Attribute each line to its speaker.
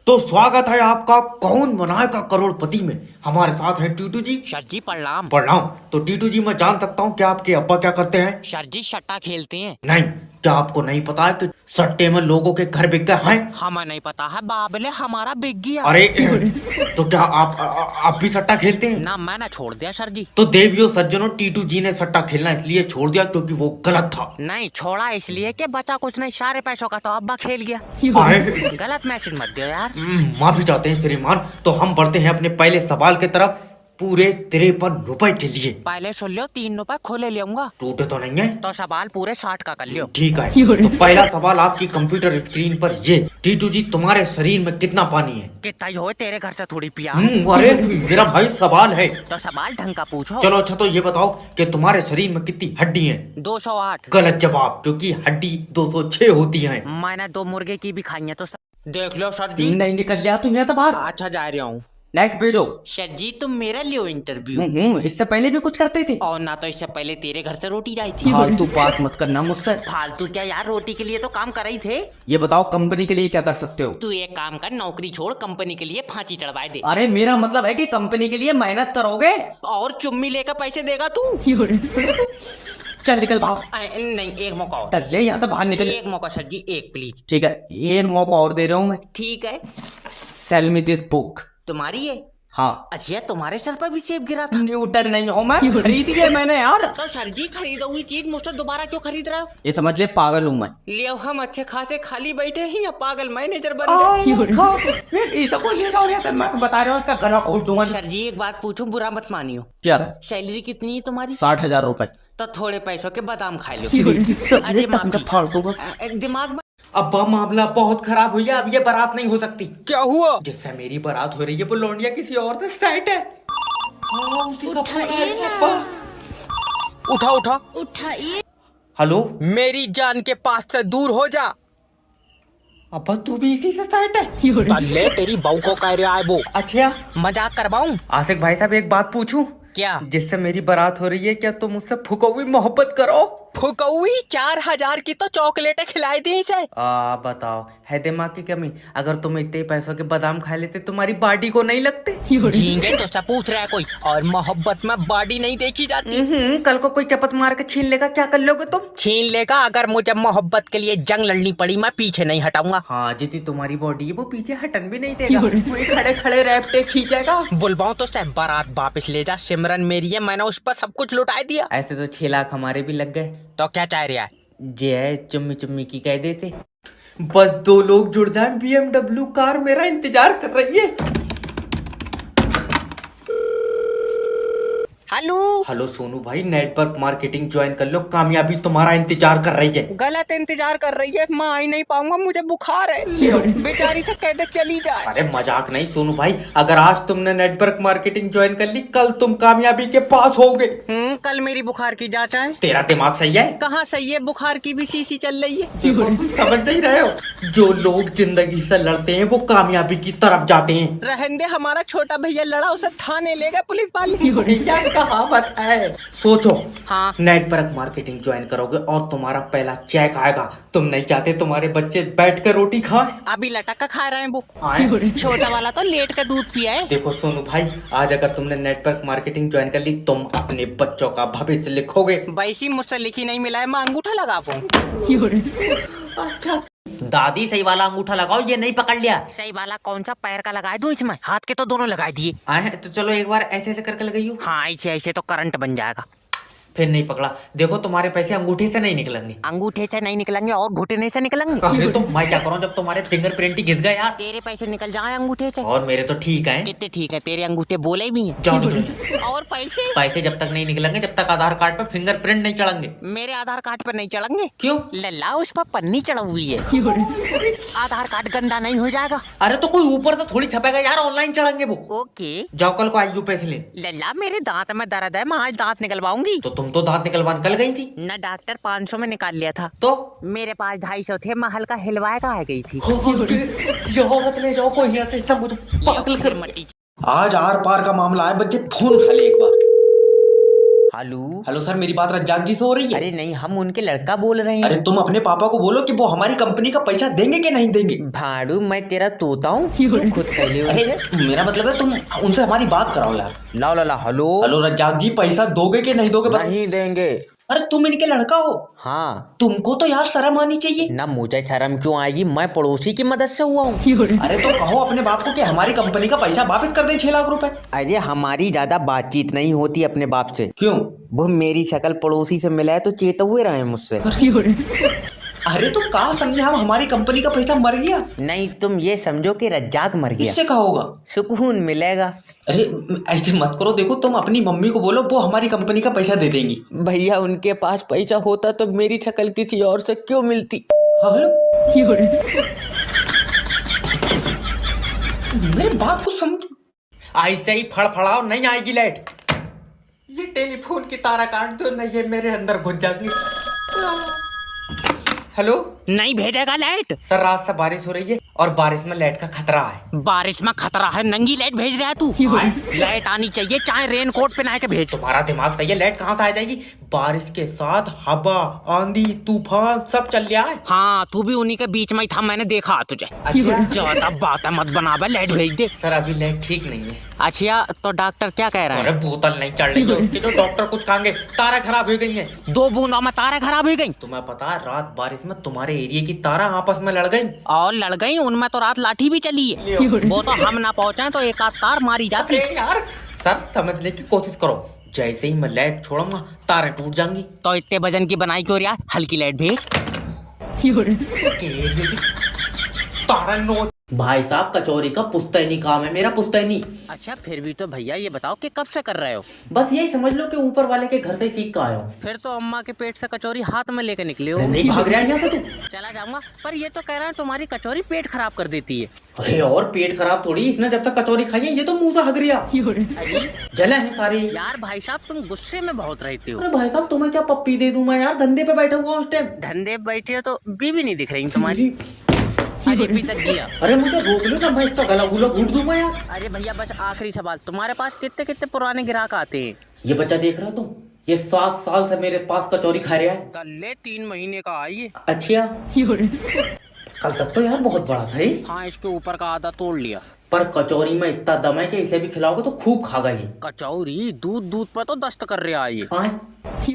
Speaker 1: तो स्वागत है आपका कौन बनाएगा करोड़पति में। हमारे साथ है टीटू जी।
Speaker 2: सर जी प्रणाम।
Speaker 1: प्रणाम। तो टीटू जी, मैं जान सकता हूँ कि आपके अब्बा क्या करते हैं?
Speaker 2: सर जी सट्टा खेलते हैं।
Speaker 1: नहीं, क्या आपको नहीं पता है कि सट्टे में लोगों के घर बिक गए हैं?
Speaker 2: हमें नहीं पता है, बाबले हमारा बिक गया।
Speaker 1: अरे तो क्या आप भी सट्टा खेलते हैं?
Speaker 2: ना मैंने छोड़ दिया सर जी।
Speaker 1: तो देवियों सज्जनों, टीटू जी ने सट्टा खेलना इसलिए छोड़ दिया क्योंकि वो गलत था।
Speaker 2: नहीं छोड़ा इसलिए कि बचा कुछ नहीं, सारे पैसों का तो अब्बा खेल गया।
Speaker 1: अरे
Speaker 2: गलत मैसेज मत दियो यार।
Speaker 1: माफी चाहते हैं श्रीमान। तो हम बढ़ते हैं अपने पहले सवाल की तरफ। पूरे 53 रुपए के लिए
Speaker 2: पहले सुन लो, 3 रुपए खोले लेऊंगा।
Speaker 1: टूटे तो नहीं है?
Speaker 2: तो सवाल पूरे 60 का कर लियो।
Speaker 1: ठीक है। तो पहला सवाल आपकी कंप्यूटर स्क्रीन पर ये। टीटू जी, तुम्हारे शरीर में कितना पानी है?
Speaker 2: कितना ही हो, तेरे घर से थोड़ी पिया।
Speaker 1: अरे मेरा भाई सवाल है।
Speaker 2: तो सवाल ढंग का पूछो।
Speaker 1: चलो अच्छा, तो ये बताओ कि तुम्हारे शरीर में कितनी हड्डी है?
Speaker 2: 208।
Speaker 1: गलत जवाब, क्योंकि हड्डी 206 होती है।
Speaker 2: मैंने 2 मुर्गे की भी खाई है तो देख लो सर जी।
Speaker 1: तीन नहीं निकल लिया तुमने तो बाहर।
Speaker 2: अच्छा जा रहा हूँ।
Speaker 1: नेक्स्ट भेजो।
Speaker 2: सर जी तुम मेरा लियो इंटरव्यू।
Speaker 1: इससे पहले भी कुछ करते थे?
Speaker 2: और ना तो इससे पहले तेरे घर से रोटी आई थी।
Speaker 1: फालतू बात मत करना मुझसे।
Speaker 2: फालतू क्या यार, रोटी के लिए तो काम कर रही थे।
Speaker 1: ये बताओ कंपनी के लिए क्या कर सकते हो?
Speaker 2: तू एक काम कर, नौकरी छोड़, कंपनी के लिए फांसी चढ़वाए दे।
Speaker 1: अरे मेरा मतलब है कि कंपनी के लिए मेहनत करोगे।
Speaker 2: और चुम्मी लेकर पैसे देगा तू।
Speaker 1: चल निकल भाग।
Speaker 2: नहीं, एक मौका और।
Speaker 1: चल ले यहाँ तो बाहर निकल।
Speaker 2: एक मौका सर जी, एक प्लीज।
Speaker 1: ठीक है, एक मौका और दे रहा हूँ मैं।
Speaker 2: ठीक है।
Speaker 1: Cell me this book.
Speaker 2: तुम्हारी है?
Speaker 1: हाँ।
Speaker 2: अच्छा, तुम्हारे सर पर भी सेब गिरा था?
Speaker 1: न्यूटन नहीं हो मैं, खरीदी है मैंने यार।
Speaker 2: तो सर जी खरीदा हुई चीज मुझसे दोबारा क्यों खरीद रहे हो?
Speaker 1: ये समझ ले, पागल हूँ मैं।
Speaker 2: ले हम अच्छे खासे खाली बैठे हैं या पागल मैनेजर बन गए?
Speaker 1: मैं बता रहा हूँ, इसका गला खोल दूंगा।
Speaker 2: सर जी एक बात पूछूं, बुरा मत मानियो।
Speaker 1: क्या?
Speaker 2: सैलरी कितनी है तुम्हारी?
Speaker 1: 60,000 रुपए।
Speaker 2: तो थोड़े पैसों के बादाम खा लो। अजय माफी।
Speaker 1: फाड़ दूंगा।
Speaker 2: दिमाग में
Speaker 1: अब्बा मामला बहुत खराब हुई है, अब ये बारात नहीं हो सकती।
Speaker 2: क्या हुआ?
Speaker 1: जिससे मेरी बारात हो रही है वो लौंडिया किसी और से सेट है। उसी का फोन है। अब्बा
Speaker 2: उठा उठा।
Speaker 3: उठाइए।
Speaker 1: हेलो।
Speaker 2: मेरी जान के पास से दूर हो जा।
Speaker 1: अब्बा तू भी इसी से सेट है?
Speaker 2: ले तेरी बहू को कह रहा है वो।
Speaker 1: अच्छा,
Speaker 2: मजाक करवाऊं?
Speaker 1: आसिक भाई साहब एक बात पूछूं?
Speaker 2: क्या?
Speaker 1: जिससे मेरी बारात हो रही है, क्या तुम मुझसे फुकौई मोहब्बत करो?
Speaker 2: फुकौई 4000 की तो चॉकलेटें खिलाई दी इसे।
Speaker 1: बताओ, है दिमाग की कमी? अगर तुम इतने पैसों के बादाम खा लेते तुम्हारी बॉडी को नहीं लगते?
Speaker 2: झींगे तो सब पूछ रहा है कोई, और मोहब्बत में बॉडी नहीं देखी जाती।
Speaker 1: कल को कोई चपत मार के छीन लेगा, क्या कर लोगे तुम?
Speaker 2: छीन लेगा, अगर मुझे मोहब्बत के लिए जंग लड़नी पड़ी मैं पीछे नहीं हटाऊंगा।
Speaker 1: हाँ, जितनी तुम्हारी बॉडी है वो पीछे हटन भी नहीं देगा। वही खड़े खड़े रैपटे खींचेगा।
Speaker 2: बुलवाऊं तो सब बारात वापस ले जा, सिमरन मेरी है, मैंने उस पर सब कुछ लुटा दिया।
Speaker 1: ऐसे तो 6 लाख हमारे भी लग गए।
Speaker 2: तो क्या चाह रहा है?
Speaker 1: जे है चुम्मी चुम्मी की कह देते। बस 2 लोग जुड़ जाएं, BMW कार मेरा इंतजार कर रही है।
Speaker 2: हेलो।
Speaker 1: हेलो सोनू भाई, नेटवर्क मार्केटिंग ज्वाइन कर लो, कामयाबी तुम्हारा इंतजार कर रही है।
Speaker 2: गलत इंतजार कर रही है, मैं आ ही नहीं पाऊंगा, मुझे बुखार है। बेचारी से कह दे चली जाए।
Speaker 1: अरे मजाक नहीं सोनू भाई, अगर आज तुमने नेटवर्क मार्केटिंग ज्वाइन कर ली, कल तुम कामयाबी के पास होगे।
Speaker 2: कल मेरी बुखार की जांच है।
Speaker 1: तेरा दिमाग सही है?
Speaker 2: कहाँ सही है, बुखार की भी शीशी चल रही है।
Speaker 1: समझ नहीं रहे हो? जो लोग जिंदगी से लड़ते हैं वो कामयाबी की तरफ जाते हैं।
Speaker 2: रहने दे, हमारा छोटा भैया लड़ा, उसे थाने ले गए पुलिस वाले।
Speaker 1: कहावत है। सोचो,
Speaker 2: हाँ।
Speaker 1: नेटवर्क मार्केटिंग ज्वाइन करोगे और तुम्हारा पहला चेक आएगा। तुम नहीं चाहते तुम्हारे बच्चे बैठ कर रोटी खाए?
Speaker 2: अभी लटक कर खा रहे हैं वो।
Speaker 1: छोटा
Speaker 2: छोटा वाला तो लेट का दूध पिया है।
Speaker 1: देखो सोनू भाई, आज अगर तुमने नेटवर्क मार्केटिंग ज्वाइन कर ली, तुम अपने बच्चों का भविष्य लिखोगे।
Speaker 2: वैसी मुझसे लिखी नहीं मिला है, मैं अंगूठा लगा पाऊँ।
Speaker 1: अच्छा दादी, सही वाला अंगूठा लगाओ, ये नहीं पकड़ लिया।
Speaker 2: सही वाला कौन सा, पैर का लगाए दूं इसमें? हाथ के तो दोनों लगा दिए।
Speaker 1: आए तो चलो एक बार ऐसे ऐसे करके लगाइयो।
Speaker 2: हाँ, ऐसे ऐसे तो करंट बन जाएगा।
Speaker 1: फिर नहीं पकड़ा। देखो तुम्हारे पैसे अंगूठे से नहीं निकलेंगे।
Speaker 2: अंगूठे से नहीं निकलेंगे और घुटने से निकलेंगे।
Speaker 1: अरे तो मैं क्या करूं जब तुम्हारे फिंगरप्रिंट ही घिस गए यार।
Speaker 2: तेरे पैसे निकल जाए अंगूठे से।
Speaker 1: और मेरे तो ठीक है।
Speaker 2: कितने ठीक है, तेरे अंगूठे बोले भी हैं।
Speaker 1: जाओ निकलो।
Speaker 2: और पैसे?
Speaker 1: पैसे जब तक नहीं निकलेंगे, जब तक आधार कार्ड पे फिंगरप्रिंट नहीं चढ़ेंगे।
Speaker 2: मेरे आधार कार्ड पर नहीं चढ़ेंगे।
Speaker 1: क्यों?
Speaker 2: लल्ला उस पर पन्नी चढ़ हुई है। आधार कार्ड गंदा नहीं हो जाएगा?
Speaker 1: अरे तो कोई ऊपर से थोड़ी छपेगा यार, ऑनलाइन चढ़ेंगे वो।
Speaker 2: ओके।
Speaker 1: जाओ कल को आईयू पैसे ले।
Speaker 2: लल्ला मेरे दांत में दर्द है, मैं आज दांत निकलवाऊंगी।
Speaker 1: तो तुम तो दांत निकलवाने कल गई थी
Speaker 2: न डॉक्टर 500 में निकाल लिया था।
Speaker 1: तो
Speaker 2: मेरे पास 250 थे, मैं हल्का हिलवाए का आ गई थी।
Speaker 1: ये औरत ले जाओ, कोई नहीं आता, मुझे पागल कर।
Speaker 2: मटी।
Speaker 1: आज आर पार का मामला है, बच्चे फोन उठा ले एक बार।
Speaker 3: हेलो।
Speaker 1: हेलो सर, मेरी बात रज्जाक जी से हो रही है?
Speaker 3: अरे नहीं, हम उनके लड़का बोल रहे हैं।
Speaker 1: अरे तुम अपने पापा को बोलो कि वो हमारी कंपनी का पैसा देंगे कि नहीं देंगे।
Speaker 3: भाड़ू, मैं तेरा तोता हूँ, तू खुद कह ले
Speaker 1: अरे
Speaker 3: उनसे।
Speaker 1: मेरा मतलब है तुम उनसे हमारी बात कराओ यार।
Speaker 3: ला ला ला, हेलो।
Speaker 1: हेलो रज्जाक जी, पैसा दोगे कि नहीं दोगे बताओ।
Speaker 3: नहीं देंगे।
Speaker 1: अरे तुम इनके लड़का हो,
Speaker 3: हाँ।
Speaker 1: तुमको तो यार शर्म आनी चाहिए
Speaker 3: ना, मुझे शर्म क्यों आएगी, मैं पड़ोसी की मदद से हुआ हूँ।
Speaker 1: अरे तो कहो अपने बाप को कि हमारी कंपनी का पैसा वापस कर दें 6 लाख रुपए।
Speaker 3: अरे हमारी ज्यादा बातचीत नहीं होती अपने बाप से।
Speaker 1: क्यों?
Speaker 3: वो मेरी शक्ल पड़ोसी से मिला है तो चेत हुए रहे मुझसे।
Speaker 1: अरे तो कहा समझे हम हमारी कंपनी का पैसा मर गया?
Speaker 3: नहीं, तुम ये समझो कि रज्जाक मर गया।
Speaker 1: इससे क्या होगा?
Speaker 3: सुकून मिलेगा।
Speaker 1: अरे ऐसे मत करो, देखो तुम अपनी मम्मी को बोलो, वो हमारी कंपनी का पैसा दे देंगी।
Speaker 3: भैया, उनके पास पैसा होता तो मेरी शक्ल किसी और से क्यों मिलती।
Speaker 1: हेलो, मेरे बात को समझ। ऐसे ही फड़फड़ाओ, नहीं आएगी लाइट। ये टेलीफोन की तारा काट दो, नहीं ये मेरे अंदर घुस जाएगी। हेलो।
Speaker 2: नहीं भेजेगा लाइट।
Speaker 1: सर रात से बारिश हो रही है और बारिश में लाइट का खतरा है।
Speaker 2: बारिश में खतरा है, नंगी लाइट भेज रहा है तू। लाइट आनी चाहिए, चाहे रेन कोट पहना के भेज।
Speaker 1: तुम्हारा दिमाग सही है, लाइट कहाँ से आ जाएगी? बारिश के साथ हवा, आंधी, तूफान सब चल रहा है।
Speaker 2: हाँ, तू भी उन्हीं के बीच में ही था, मैंने देखा तुझे।
Speaker 1: अच्छा।
Speaker 2: ज्यादा बात मत बनावे, लाइट भेज दे।
Speaker 1: सर अभी लाइट ठीक नहीं है।
Speaker 2: अच्छा, तो डॉक्टर क्या कह रहा
Speaker 1: अरे
Speaker 2: है?
Speaker 1: बोतल नहीं चढ़ रही है उसकी, तो डॉक्टर कुछ कहेंगे। तारा खराब हो गई है।
Speaker 3: 2 बूंदों में तारे खराब हो गई।
Speaker 1: तुम्हें पता है रात बारिश में तुम्हारे एरिया की तारा आपस में लड़ गई
Speaker 2: और लड़ गई, उनमें तो रात लाठी भी चली है। वो तो हम ना पहुंचे तो एक आध तार मारी जाती।
Speaker 1: अरे यार सर समझने की कोशिश करो, जैसे ही मैं लाइट छोड़ूंगा तारे टूट जाएंगी।
Speaker 2: तो इतने वजन की बनाई क्यों यार, हल्की लाइट भेज।
Speaker 1: तारा नो। भाई साहब, कचौरी का पुश्तैनी काम है मेरा, पुश्तैनी।
Speaker 2: अच्छा, फिर भी तो भैया ये बताओ कि कब से कर रहे हो?
Speaker 1: बस यही समझ लो कि ऊपर वाले के घर से ही सीख कर आया हूँ।
Speaker 2: फिर तो अम्मा के पेट से कचौरी हाथ में लेके निकले हो।
Speaker 1: नहीं भाग रहा है यहाँ से तू।
Speaker 2: चला जाऊंगा, पर ये तो कह रहा है तुम्हारी कचौरी पेट खराब कर देती है।
Speaker 1: अरे और पेट खराब थोड़ी, इसने जब तक कचौरी खाई है ये तो मुंह से हग रिया।
Speaker 2: अरे
Speaker 1: जले हैं सारे।
Speaker 2: यार भाई साहब, तुम गुस्से में बहुत रहते हो।
Speaker 1: अरे भाई साहब, तुम्हें क्या पप्पी दे दूं मैं यार, धंधे पे बैठा हुआ उस टाइम।
Speaker 2: धंधे पे बैठे हो तो बीवी नहीं दिख रही तुम्हारी। अरे भी तक गया।
Speaker 1: अरे मुझे रोक लो ना, मैं इसका गला गुला घूट दूं मैं यार।
Speaker 2: अरे भैया, बस आखिरी सवाल, तुम्हारे पास कितने कितने पुराने ग्राहक आते हैं?
Speaker 1: ये बच्चा देख रहा तुम, ये 7 साल से मेरे पास कचौरी खा रहा है।
Speaker 2: कल 3 महीने का आई है।
Speaker 1: अच्छा, कल तक तो यार बहुत बड़ा था ये।
Speaker 2: हाँ, इसके ऊपर का आधा तोड़ लिया।
Speaker 1: पर कचौरी में इतना दम है कि इसे भी खिलाओगे तो खूब खागा ये।
Speaker 2: कचौरी दूध दूध पर तो दस्त कर रहा है ये।
Speaker 1: हाँ।